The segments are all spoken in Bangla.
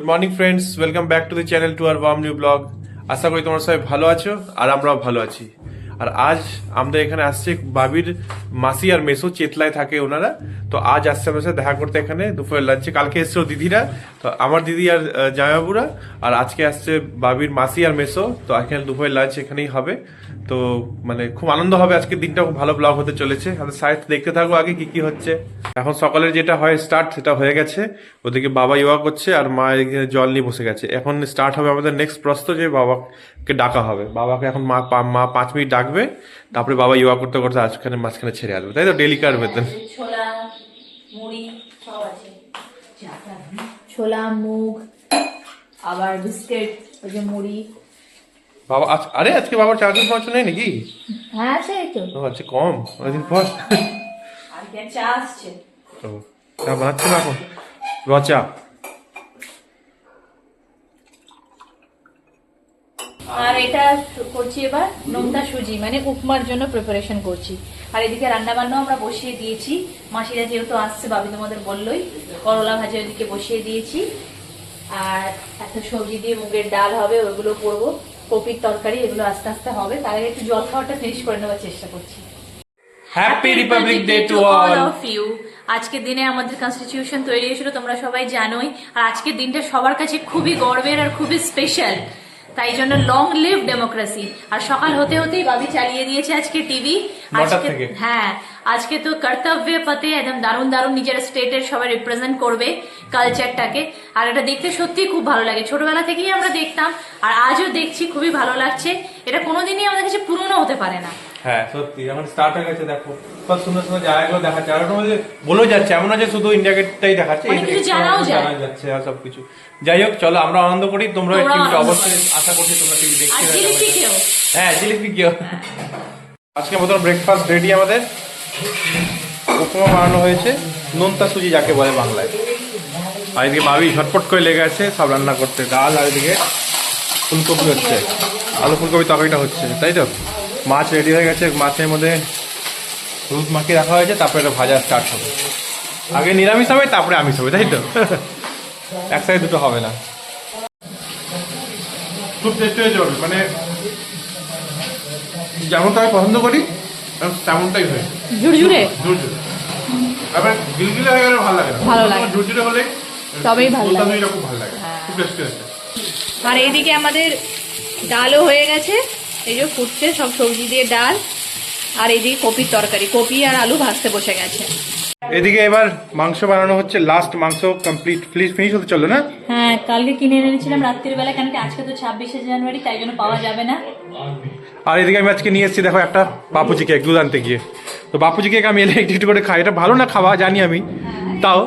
Morning friends, welcome back to the channel to our warm new blog. আশা করি তোমরা সবাই ভালো আছো আর আমরাও ভালো আছি। আর আজ আমরা এখানে আসছে বাবির মাসি আর মেসো চেতলায় থাকে ওনারা। তো আজ আসছে আমার সাথে দেখা করতে এখানে দুপুরের লাঞ্চে। কালকে এসছে দিদিরা, তো আমার দিদি আর জামাইবাবুরা। আর আজকে আসছে বাবির মাসি আর মেসো। তো এখানে দুপুরের লাঞ্চ এখানেই হবে। তো মানে খুব আনন্দ হবে, আজকের দিনটা খুব ভালো ব্লগ হতে চলেছে। আমাদের সাইড দেখতে থাকবো আগে কি কি হচ্ছে। এখন সকালের যেটা হয় স্টার্ট, সেটা হয়ে গেছে। ওদিকে বাবা ইয়োগা করছে আর মা এদিকে জল নিয়ে বসে গেছে। এখন স্টার্ট হবে আমাদের নেক্সট প্রশ্ন, যে বাবাকে ডাকা হবে। বাবাকে এখন মা 5 মিনিট ডাকবে, তারপরে বাবা ইয়োগা করতে করতে আজখানে মাঝখানে ছেড়ে আসবে, তাই তো? ডেলি কার বেতন। ছোলা মুড়ি সব আছে, ছোলা মুগ আবার বিস্কিট, ওই যে মুড়ি। বাবা আরে আজকে বাবার চাকরির পৌঁছ নেই নাকি? হ্যাঁ আছে তো। ও আচ্ছা, কম অনেকদিন পর। আর কি চা আসছে। ও চা বানাচ্ছে না এখন? রচা। আর এটা করছি এবার নোনতা সুজি, মানে উপমার জন্য প্রিপারেশন করছি। আর এদিকে রান্না বান্নাও আমরা বসিয়ে দিয়েছি। মাসিরা যেহেতু আসছে, বাবি তোমাদের বললোই, করলা ভাজা ওইদিকে বসিয়ে দিয়েছি। আর একটা সবজি দিয়ে মুগের ডাল হবে, ওইগুলো করবো। কপির তরকারি, এগুলো আস্তে আস্তে হবে। তার আগে একটু জল খাওয়াটা ফিনিশ করে নেওয়ার চেষ্টা করছি। Happy republic day to all of you. আজকের দিনে আমাদের কনস্টিটিউশন তৈরি হয়েছিল, তোমরা সবাই জানোই। আর আজকের দিনটা সবার কাছে খুবই গর্বের আর খুবই স্পেশাল। তাই জন্য লং লিভ ডেমোক্রেসি। আর সকাল হতে হতেই বাবি চালিয়ে দিয়েছে আজকে টিভি। আজকে হ্যাঁ, আজকে তো কর্তব্য পথে একদম দারুণ দারুণ নিজের স্টেটের সবাই রিপ্রেজেন্ট করবে কালচারটাকে। আর এটা দেখতে সত্যি খুব ভালো লাগে, ছোটবেলা থেকেই আমরা দেখতাম আর আজও দেখছি, খুবই ভালো লাগছে। এটা কোনোদিনই আমাদের কাছে পুরনো হতে পারে না। হ্যাঁ সত্যি, এখন স্টার্ট হয়ে গেছে। দেখো কত সুন্দর সুন্দর জায়গাগুলো দেখাচ্ছে। আর ওটার মধ্যে বলে যাচ্ছে, এমন না যে শুধু ইন্ডিয়া গেটটাই দেখাচ্ছে, জানা যাচ্ছে আর সবকিছু। যাই হোক, চলো আমরা আনন্দ করি। তোমরা টিভিটা অবশ্যই, আশা করছি তোমরা টিভি দেখতে। হ্যাঁ জিলিপি কেউ। আজকে মতন ব্রেকফাস্ট রেডি আমাদের। উপমা বানানো হয়েছে, নোনতা সুজি যাকে বলে বাংলায়। আর এদিকে ভাবি ঝটপট করে লেগে আছে সব রান্না করতে। ডাল, আর এদিকে ফুলকপি হচ্ছে, আলু ফুলকপি তরকারিটা হচ্ছে, তাই তো? মাছ রেডি হয়ে গেছে, মাছের মধ্যে হলুদ মাখিয়ে রাখা হয়েছে। তারপরে এটা ভাজা স্টার্ট হবে। আগে নিরামিষ হবে, তারপরে আমিষ হবে, তাই তো? একসাথে দুটো হবে না। খুব টেস্ট হয়েছে, মানে যেমনটা আমি পছন্দ করি তেমনটাই হয়েছে। ঝুরঝুরে ঝুরঝুরে। আবার গিলগিলে হয়ে গেলে ভালো লাগে না, ভালো লাগে। ঝুরঝুরে হলে তবেই ভালো লাগে, খুব ভালো লাগে। খুব টেস্টি হয়েছে। আর এইদিকে আমাদের ডালও হয়ে গেছে, এই যে ফুটছে সব সবজি দিয়ে ডাল। আর এইদিকে কপির তরকারি, কপি আর আলু ভাজতে বসে গেছে। এদিকে এবার মাংস বানানো হচ্ছে, লাস্ট মাংস কমপ্লিট ফিনিশ হতে চলো না? হ্যাঁ, কালকে কিনে এনেছিলাম রাত্রির বেলা, কেন কি আজকে তো 26শে জানুয়ারি, তাই জন্য পাওয়া যাবে না। আর এদিকে আমি আজকে নিয়ে এসেছি, দেখো একটা বাপুজি কেক দুধ আনতে গিয়ে। তো বাপুজি কেক আমি এলে একটু একটু করে খাই। এটা ভালো না খাওয়া জানি আমি, তাও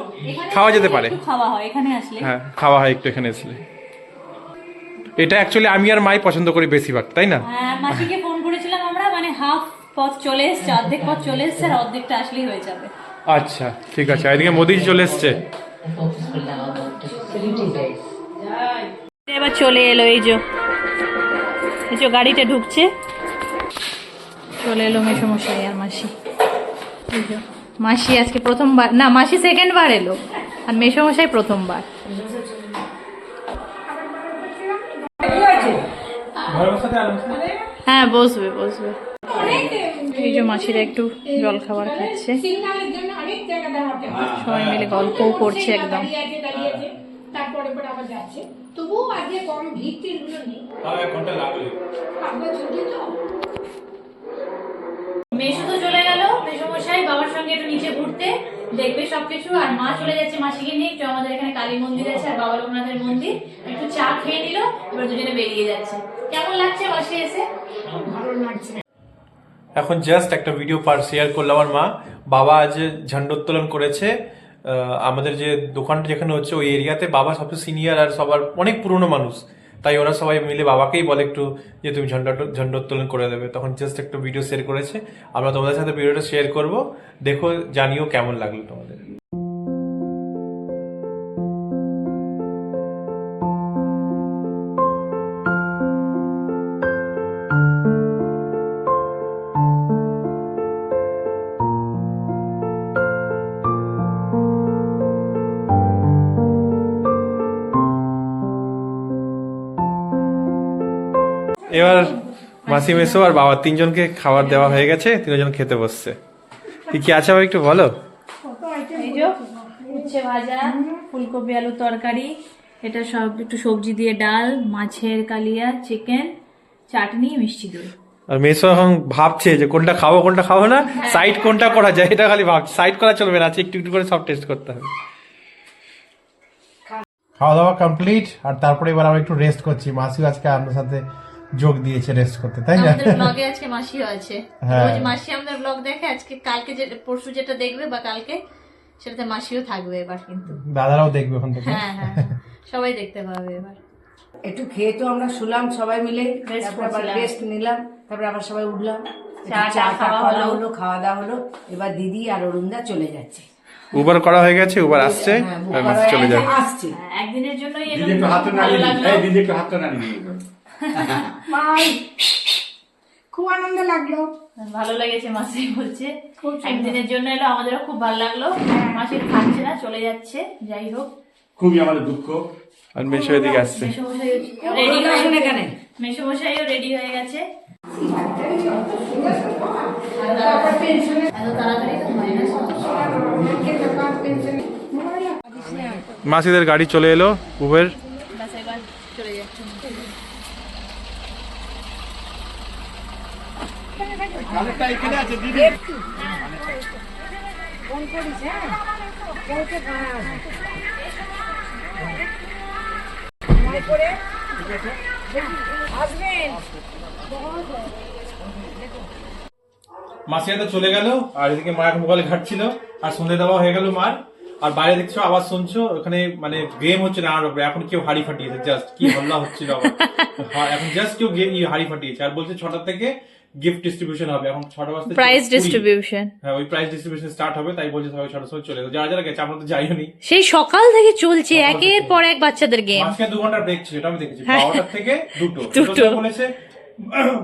খাওয়া যেতে পারে। খাওয়া হয় এখানে আসলে, হ্যাঁ খাওয়া হয় একটু এখানে আসলে। এটা অ্যাকচুয়ালি আমি আর মাই পছন্দ করি বেশিরভাগ, তাই না? হ্যাঁ, মাসিকে ফোন করেছিলাম আমরা, মানে হাফ পথ চলে এসছে, অর্ধেক পথ চলে এসছে, আর অর্ধেকটা আসলেই হয়ে যাবে। আচ্ছা ঠিক আছে। এদিকে মোদিজি চলে এসছে। এবার চলে এলো, এই যে গাড়িটা ঢুকছে, চলে এলো মেসমশাই আর মাসি। মাসি আজকে প্রথমবার, না মাসি সেকেন্ড বার এলো, আর মেসমশাই প্রথমবার। হ্যাঁ বসবে বসবে। এই যে মাসিরা একটু জল খাবার খাচ্ছে, সবাই মিলে গল্পও করছে একদম। তারপরে পরে আবার যাচ্ছে, তবুও আজকে কম ভিড় টিড়গুলো নেই। মেশো তো চলে গেল, মেসমশাই বাবার সঙ্গে একটু নিচে ঘুরতে, দেখবে সবকিছু। আর মা চলে যাচ্ছে মাসিকে নিয়ে একটু, আমাদের এখানে কালী মন্দির আছে আর বাবা লোকনাথের মন্দির, একটু চা খেয়ে নিল, এবার দুজনে বেরিয়ে যাচ্ছে। কেমন লাগছে মাসি এসে? ভালো লাগছে। এখন জাস্ট একটা ভিডিও শেয়ার করলাম। আমার মা বাবা আজ ঝান্ডোত্তোলন করেছে। আমাদের যে দোকানটা যেখানে হচ্ছে ওই এরিয়াতে বাবা সবচেয়ে সিনিয়র আর সবার অনেক পুরনো মানুষ, তাই ওরা সবাই মিলে বাবাকেই বলে একটু যে তুমি ঝান্ডোত্তোলন করে দেবে। তখন জাস্ট একটা ভিডিও শেয়ার করেছে, আমরা তোমাদের সাথে ভিডিওটা শেয়ার করব। দেখো, জানিও কেমন লাগলো তোমাদের। এবার মাসি মেসো আর বাবা তিনজনকে খাবার দেওয়া হয়ে গেছে, তিনজন খেতে বসছে। কি কি আছে আবার একটু বলো। এই যে উচ্ছে ভাজা, ফুলকপি আলু তরকারি, এটা সব একটু সবজি দিয়ে ডাল, মাছের কালিয়া, চিকেন, চাটনি, মিষ্টি দই। আর মেসো এখন ভাবছে যে কোনটা খাবো না, সাইড কোনটা করা যায় এটা খালি ভাবছে। সাইড করা চলবে না, একটু একটু করে সব টেস্ট করতে হবে। খাওয়া দাওয়া কমপ্লিট, আর তারপরে এবার আমরা একটু রেস্ট করছি। মাসিও আজকে আমাদের সাথে যোগ দিয়েছে রেস্ট করতে, তাই না? আমাদের ব্লগে আজকে মাসিও আছে। হ্যাঁ। রোজ মাসি আমাদের ব্লগ দেখে, আজকে কালকে যে পরশু যেটা দেখবে বা কালকে সেটাতে মাসিও থাকবে এবার কিন্তু। দাদারাও দেখবে ওখান থেকে। হ্যাঁ হ্যাঁ, সবাই দেখতে পাবে এবার। একটু খেয়ে তো আমরা শুলাম সবাই মিলে, Rest তারপর আবার করছিলাম। রেস্ট নিলাম, তারপরে আবার সবাই উঠলাম, চা চা খাওয়া খাওয়া হলো। হলো, খাওয়া দাওয়া হলো। এবার দিদি আর অরুণদা চলে যাচ্ছে। উবার করা হয়ে গেছে, উবার আসছে, হ্যাঁ, আর বুক মাসি করা চলে হয়ে যাবে। আসছে। একদিনের জন্যই এলো, দিদি একটু হাতটা ভালো নাড়িয়ে লাগলো। দিই। এই দিদি একটু হাতটা নাড়িয়ে দিই। খুব আনন্দ লাগলো। ভালো লেগেছে মাসি বলছে। খুব সুন্দর। একদিনের জন্য এলো, আমাদেরও খুব ভালো লাগলো। মাসির থাকছে না, চলে যাচ্ছে। যাই হোক, খুবই আমাদের দুঃখ। আর মেসো এদিকে আসছে। মেশোমশাই রেডি হয়ে আসুন এখানে। মেশোমশাইও রেডি হয়ে গেছে। তারপর পেনশনে এত তাড়াতাড়ি তো হয় না সব। পেনশনে মাসিদের গাড়ি চলে এলো, উবের। ব্যাস এবার চলে যাচ্ছে। মাসিরা তো চলে গেল, আর এদিকে মা এখন মোবাইল ঘাটছিল, আর সন্ধে দেওয়া হয়ে গেল মার। আর বাইরে দেখছো আওয়াজ শুনছো, ওখানে মানে গেম হচ্ছে না, এখন কেউ হাড়ি ফাটিয়েছে, জাস্ট কি হল্লা হচ্ছিল আবার। হ্যাঁ, এখন জাস্ট কেউ হাড়ি ফাটিয়েছে, আর বলছে 6টা থেকে গিফট ডিস্ট্রিবিউশন হবে। এখন 6টা বাজতে প্রাইজ 20। ডিস্ট্রিবিউশন। হ্যাঁ, ওই প্রাইজ ডিস্ট্রিবিউশন স্টার্ট হবে, তাই বলছে সবাই 6টার সময় চলে যাও। যারা যারা গেছে, আমরা তো যাইও নি। সেই সকাল থেকে চলছে একের পর এক বাচ্চাদের গেম। মাঝখানে 2 ঘন্টা ব্রেক ছিল, এটা আমি দেখেছি। হ্যাঁ। 12টা থেকে 2টো। 2টো। বলেছে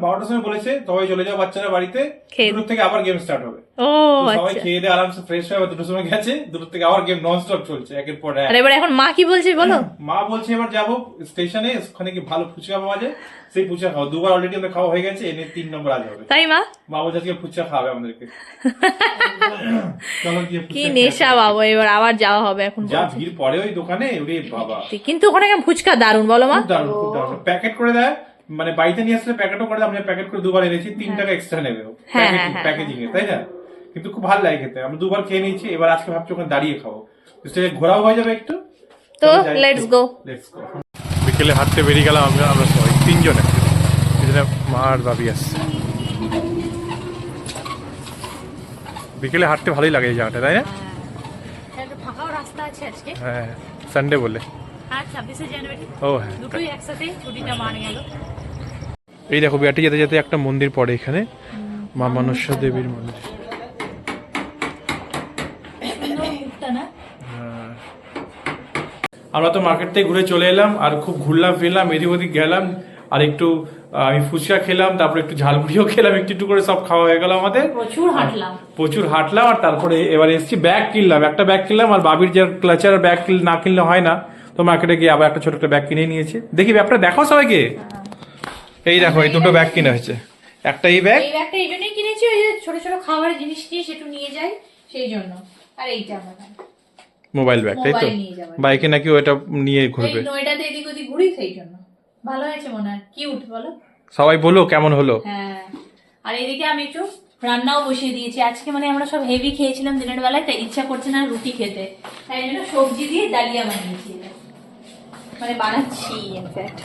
12টার সময় বলেছে সবাই চলে যাও বাচ্চারা বাড়িতে, খেয়ে- 2টো থেকে আবার গেম স্টার্ট হবে। ও তো সবাই আচ্ছা। খেয়ে দিয়ে আরামসে ফ্রেশ হয়ে আবার 2টোর সময় গেছে, 2টো থেকে আবার গেম নন স্টপ চলছে একের পর এক। আর এবার এখন মা কি বলছে বলো? মা বলছে এবার যাবো স্টেশনে, ওখানে কি ভালো ফুচকা পাওয়া যায়, সেই ফুচকা খাও। 2বার অলরেডি আমরা খাওয়া হয়ে গেছে, এনে 3 নম্বর আজ হবে। তাই মা? মা বলছে আজকে ফুচকা খাওয়াবে আমাদেরকে। চলো গিয়ে কি ফুচকা নেশা খেয়ে বাবা, এবার আবার যাওয়া হবে এখন যা বলছে। ভিড় পড়ে ওই দোকানে, ওরে বাবা। কিন্তু ওখানে কেমন ফুচকা দারুন বলো মা? খুব দারুণ, খুব দারুণ। প্যাকেট করে দেয়, মানে বাড়িতে নিয়ে আসলে প্যাকেটও করে দেয়। আমরা প্যাকেট করে 2বার এনেছি, 3 টাকা এক্সট্রা নেবে হ্যাঁ, হ্যাঁ, হ্যাঁ। প্যাকেজিং এ, তাই না? কিন্তু খুব ভালো লাগে খেতে। আমরা 2বার খেয়ে নিয়েছি, এবার আজকে ভাবছি ওখানে দাঁড়িয়ে খাবো, ঘোরাও হয়ে যাবে একটু। তো লেটস গো। বিকেলে হাঁটতে বেরিয়ে গেলাম আমরা সবাই 3 জনে। মা আর বাবি আসছে। বিকেলে হাঁটতে ভালোই লাগে এই জায়গাটা, তাই না? একটা ফাঁকাও রাস্তা আছে আজকে। হ্যাঁ, সানডে বলে। আর 26শে জানুয়ারি ও হ্যাঁ, দুটোই একসাথে ছুটিটা মান গেল। এই দেখো বিয়াটি যেতে যেতে একটা মন্দির পড়ে এখানে, মা মনসা দেবীর মন্দির। সুন্দর মুখটা না? আমরা তো মার্কেট থেকে ঘুরে চলে এলাম, আর খুব ঘুরলাম ফিরলাম, এদিক ওদিক গেলাম, আর একটু আমি ফুচকা খেলাম, তারপরে একটু ঝালমুড়িও খেলাম, একটু একটু করে সব খাওয়া হয়ে গেল আমাদের। প্রচুর হাঁটলাম। প্রচুর হাঁটলাম, আর তারপরে এবার এসেছি ব্যাগ কিনলাম, একটা ব্যাগ কিনলাম, আর বাবির যে ক্লাচার ব্যাগ না কিনলে হয় না, তো মার্কেটে গিয়ে আবার একটা ছোট একটা ব্যাগ কিনে নিয়েছি। দেখি ব্যাগটা দেখো সবাইকে। এই দেখো, এই 2টো ব্যাগ কিনা হয়েছে, একটা এই ব্যাগ, এই ব্যাগটা এই জন্যই কিনেছি, ওই যে ছোট ছোট খাবারের জিনিস নিয়ে সেটু নিয়ে যাই সেই জন্য। আর এইটা আমার মোবাইল ব্যাগ, তাই তো? মোবাইল নিয়ে যাবো। বাইকে নাকি ওটা নিয়ে ঘুরবে। এই নয়টাতে এদিক ওদিক ঘুরি সেই জন্য। ভালো হয়েছে মনে হয়, কিউট বলো? সবাই বলো কেমন হলো। হ্যাঁ। আর এদিকে আমি একটু রান্নাও বসিয়ে দিয়েছি আজকে, মানে আমরা সব হেভি খেয়েছিলাম দিনের বেলায়, তাই ইচ্ছা করছে না রুটি খেতে, তাই জন্য সবজি দিয়ে ডালিয়া বানিয়েছি। এটা মানে বানাচ্ছি ইনফ্যাক্ট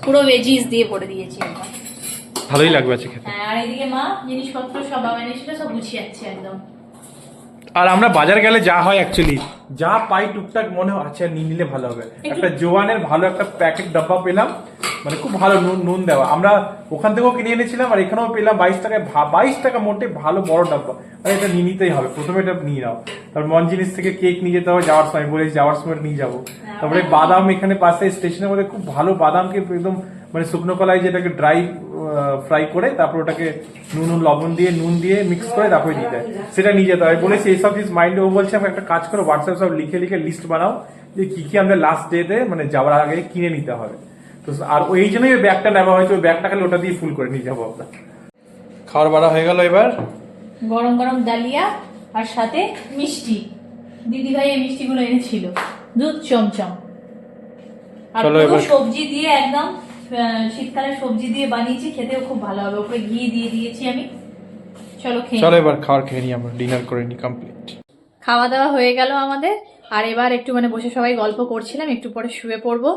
পুরো ভেজিস দিয়ে ভরে দিয়েছি একদম। ভালোই লাগবে আজকে খেতে। হ্যাঁ, আর এদিকে মা জিনিসপত্র সব বাবা এনেছিল, সব গুছিয়ে যাচ্ছে একদম। আর আমরা বাজার গেলে যা হয় অ্যাকচুয়ালি, যা পাই টুকটাক মনে হয় আচ্ছা নিয়ে নিলে ভালো হবে। একটা জোয়ানের ভালো একটা প্যাকেট ডাব্বা পেলাম, মানে খুব ভালো নুন দেওয়া। আমরা ওখান থেকেও কিনে এনেছিলাম, আর এখানেও পেলাম 22 টাকায়, 22 টাকা মোটে ভালো বড় ডাব্বা। আর এটা নিয়ে নিতেই হবে, প্রথমে এটা নিয়ে নাও। তারপর মন জিনিস থেকে কেক নিয়ে যেতে হবে যাওয়ার সময়, বলেছি যাওয়ার সময় নিয়ে যাবো। তারপরে বাদাম, এখানে পাশে স্টেশনের মধ্যে খুব ভালো বাদামকে একদম মানে শুকনো কলাই যেটাকে ড্রাই ফ্রাই করে, তারপর ওটাকে নুন লবণ দিয়ে নুন দিয়ে মিক্স করে তারপরে দিয়ে দেয়, সেটা নিয়ে যেতে হয়। বলেছি এইসব জিনিস মাইন্ডে, ও বলছে একটা কাজ করো, হোয়াটসঅ্যাপ সব লিখে লিখে লিস্ট বানাও যে কি কি আমাদের লাস্ট ডেতে মানে যাওয়ার আগে কিনে নিতে হবে। তো তো আর ওই জন্যই ওই ব্যাগটা নেওয়া হয়েছে, ওই ব্যাগটা খালি ওটা দিয়ে ফুল করে নিয়ে যাবো আমরা। খাওয়ার বাড়া হয়ে গেল এবার। গরম গরম ডালিয়া আর সাথে মিষ্টি, দিদি ভাই এই মিষ্টিগুলো এনেছিল, দুধ চমচম আর চলো পুরো এবার। সবজি দিয়ে একদম শীতকালের সবজি দিয়ে বানিয়েছি, খেতেও খুব ভালো হবে, উপরে ঘি দিয়ে দিয়েছি আমি। চলো খেয়ে চলো এবার খাওয়ার খেয়ে নিই, আমরা ডিনার করে নিই কমপ্লিট। খাওয়া দাওয়া হয়ে গেল আমাদের, আর এবার একটু মানে বসে সবাই গল্প করছিলাম, একটু পরে শুয়ে পড়বো।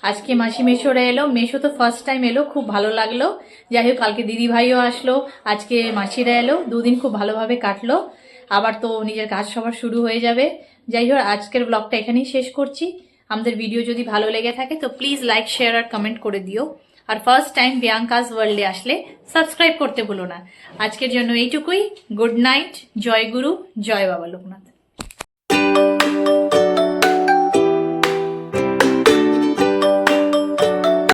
আজকে মাসি মেশোরা এলো, মেশো তো ফার্স্ট টাইম এলো, খুব ভালো লাগলো। যাই হোক, কালকে দিদি ভাইও আসলো, আজকে মাসিরা এলো, দুদিন খুব ভালোভাবে কাটলো। আবার তো নিজের কাজ সবার শুরু হয়ে যাবে। যাই হোক, আজকের ব্লগটা এখানেই শেষ করছি। আমাদের ভিডিও যদি ভালো লেগে থাকে তো প্লিজ লাইক, শেয়ার আর কমেন্ট করে দিও। আর ফার্স্ট টাইম বিয়াঙ্কাস ওয়ার্ল্ডে আসলে সাবস্ক্রাইব করতে ভুলো না। আজকের জন্য এইটুকুই। গুড নাইট, জয় গুরু, জয় বাবা লোকনাথ।